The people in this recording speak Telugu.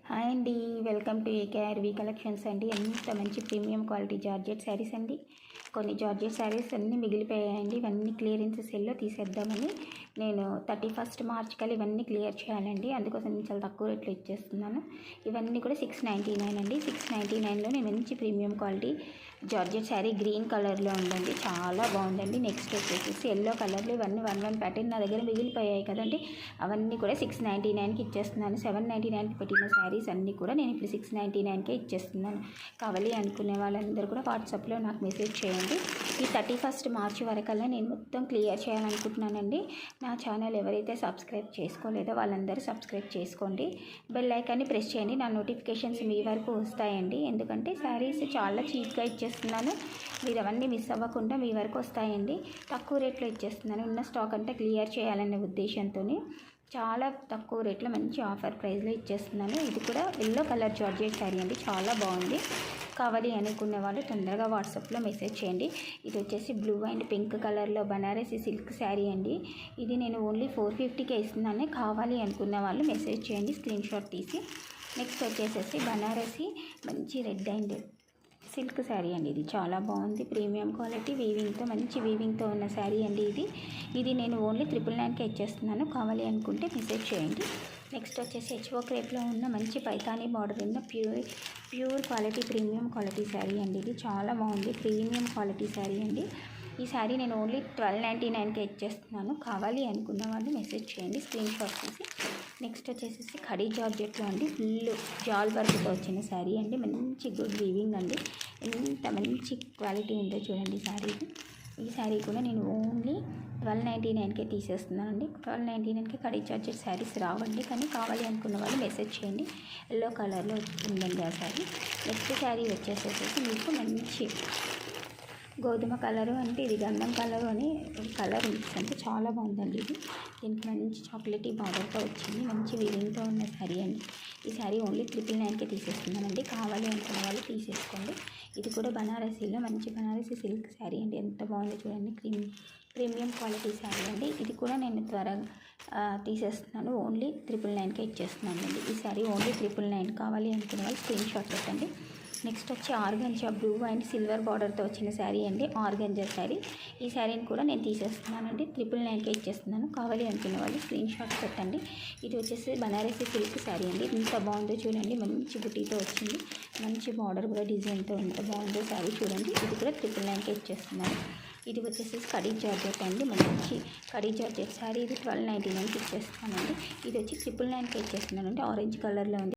హాయ్ అండి, వెల్కమ్ టు ఏకేఆర్వి కలెక్షన్స్ అండి. ఎంత మంచి ప్రీమియం క్వాలిటీ జార్జెట్ శారీస్ అండి. కొన్ని జార్జెట్ శారీస్ అన్నీ మిగిలిపోయాయండి. ఇవన్నీ క్లియరెన్స్ సెల్లో తీసేద్దామని నేను 31 మార్చ్ కల్లా ఇవన్నీ క్లియర్ చేయాలండి. అందుకోసం నేను చాలా తక్కువ రేట్లో ఇచ్చేస్తున్నాను. ఇవన్నీ కూడా 699 అండి. 699లో నేను మంచి premium quality georgette sari green కలర్లో ఉందండి. చాలా బాగుందండి. నెక్స్ట్ వచ్చేసి ఎల్లో కలర్లో ఇవన్నీ 1 ప్యాటర్న్ నా దగ్గర మిగిలిపోయాయి కదండి. అవన్నీ కూడా 699కి ఇచ్చేస్తున్నాను. 799కి పెట్టిన శారీస్ అన్నీ కూడా నేను ఇప్పుడు 699కే ఇచ్చేస్తున్నాను. కావాలి అనుకునే వాళ్ళందరూ కూడా వాట్సాప్లో నాకు మెసేజ్ చేయండి. ఈ 31 మార్చి వరకల్లా నేను మొత్తం క్లియర్ చేయాలనుకుంటున్నానండి. నా ఛానల్ ఎవరైతే సబ్స్క్రైబ్ చేసుకోలేదో వాళ్ళందరూ సబ్స్క్రైబ్ చేసుకోండి. బెల్ ఐకాన్ని ప్రెస్ చేయండి. నా నోటిఫికేషన్స్ మీ వరకు వస్తాయండి. ఎందుకంటే శారీస్ చాలా చీప్గా ఇచ్చేస్తున్నాను. మీరు అవన్నీ మిస్ అవ్వకుండా మీ వరకు వస్తాయండి. తక్కువ రేట్లో ఇచ్చేస్తున్నాను. ఉన్న స్టాక్ అంతా క్లియర్ చేయాలనే ఉద్దేశంతో చాలా తక్కువ రేట్లో మంచి ఆఫర్ ప్రైస్లో ఇచ్చేస్తున్నాను. ఇది కూడా ఎల్లో కలర్ జార్జెట్ శారీ అండి. చాలా బాగుంది. కావాలి అనుకునే వాళ్ళు తొందరగా వాట్సాప్లో మెసేజ్ చేయండి. ఇది వచ్చేసి బ్లూ అండ్ పింక్ కలర్లో బనారసి సిల్క్ శారీ అండి. ఇది నేను ఓన్లీ 450కే ఇస్తున్నాను. కావాలి అనుకున్న వాళ్ళు మెసేజ్ చేయండి, స్క్రీన్ షాట్ తీసి. నెక్స్ట్ వచ్చేసేసి బనారసి మంచి రెడ్ అండ్ సిల్క్ శారీ అండి. ఇది చాలా బాగుంది. ప్రీమియం క్వాలిటీ వీవింగ్తో, మంచి వీవింగ్తో ఉన్న శారీ అండి. ఇది నేను ఓన్లీ 999కే ఇచ్చేస్తున్నాను. కావాలి అనుకుంటే మెసేజ్ చేయండి. నెక్స్ట్ వచ్చేసి హెచ్ఓ క్రేప్లో ఉన్న మంచి పైతానీ బార్డర్ ఉన్న pure quality premium quality sari అండి. ఇది చాలా బాగుంది. ప్రీమియం క్వాలిటీ శారీ అండి. ఈ శారీ నేను ఓన్లీ 1299కే ఇచ్చేస్తున్నాను. కావాలి అనుకున్న వాళ్ళు మెసేజ్ చేయండి, స్క్రీన్ షాట్ తీసి. నెక్స్ట్ వచ్చేసి ఖడీ జార్జెట్లో అండి. ఫుల్ జాల్ వర్క్తో వచ్చిన శారీ అండి. మంచి గుడ్ వీవింగ్ అండి. ఎంత మంచి క్వాలిటీ ఉందో చూడండి శారీ. ఈ శారీ కూడా నేను ఓన్లీ 1299కే తీసేస్తున్నానండి. 1299కి ఖడీ జార్జెట్ శారీస్ రావండి. కానీ కావాలి అనుకున్న వాళ్ళు మెసేజ్ చేయండి. ఎల్లో కలర్లో ఉందండి ఆ శారీ. నెక్స్ట్ శారీ వచ్చేసేసి మీకు మంచి గోధుమ కలరు అంటే ఇది గంధం కలరు అని కలర్ మిక్స్ అంటే చాలా బాగుందండి. దీనికి మంచి చాక్లెటీ బార్డర్తో వచ్చింది. మంచి వీవింగ్తో ఉన్న శారీ అండి. ఈ శారీ ఓన్లీ 999కే తీసేస్తున్నానండి. కావాలి అనుకున్న వాళ్ళు తీసేసుకోండి. ఇది కూడా బనారసీలో మంచి బనారసీ సిల్క్ శారీ అండి. ఎంత బాగుందో చూడండి. ప్రీమియం క్వాలిటీ శారీ అండి. ఇది కూడా నేను త్వరగా తీసేస్తున్నాను. ఓన్లీ 999కే ఇచ్చేస్తున్నాను అండి. ఈ శారీ ఓన్లీ 999 కావాలి అనుకున్న వాళ్ళు స్క్రీన్ షాట్ పెట్టండి. నెక్స్ట్ వచ్చి ఆర్గంజా బ్లూ అండ్ సిల్వర్ బార్డర్తో వచ్చిన శారీ అండి. ఆర్గంజా శారీ. ఈ శారీని కూడా నేను తీసేస్తున్నానండి. 999కే ఇచ్చేస్తున్నాను. కావాలి అనుకున్న వాళ్ళు స్క్రీన్ షాట్ పెట్టండి. ఇది వచ్చేసి బనారసి సిల్క్ శారీ అండి. ఎంత బాగుందో చూడండి. మంచి బుటీతో వచ్చింది. మంచి బార్డర్ కూడా డిజైన్తో ఎంత బాగుందో శారీ చూడండి. ఇది కూడా 999కే ఇచ్చేస్తున్నాను. ఇది వచ్చేసి ఖడీ జార్జెట్ అండి. మంచి ఖడీ జార్జెట్ శారీ. ఇది 1299కి ఇచ్చేస్తున్నానండి. ఇది వచ్చి 999కే ఇచ్చేస్తున్నానండి. ఆరెంజ్ కలర్లో ఉంది.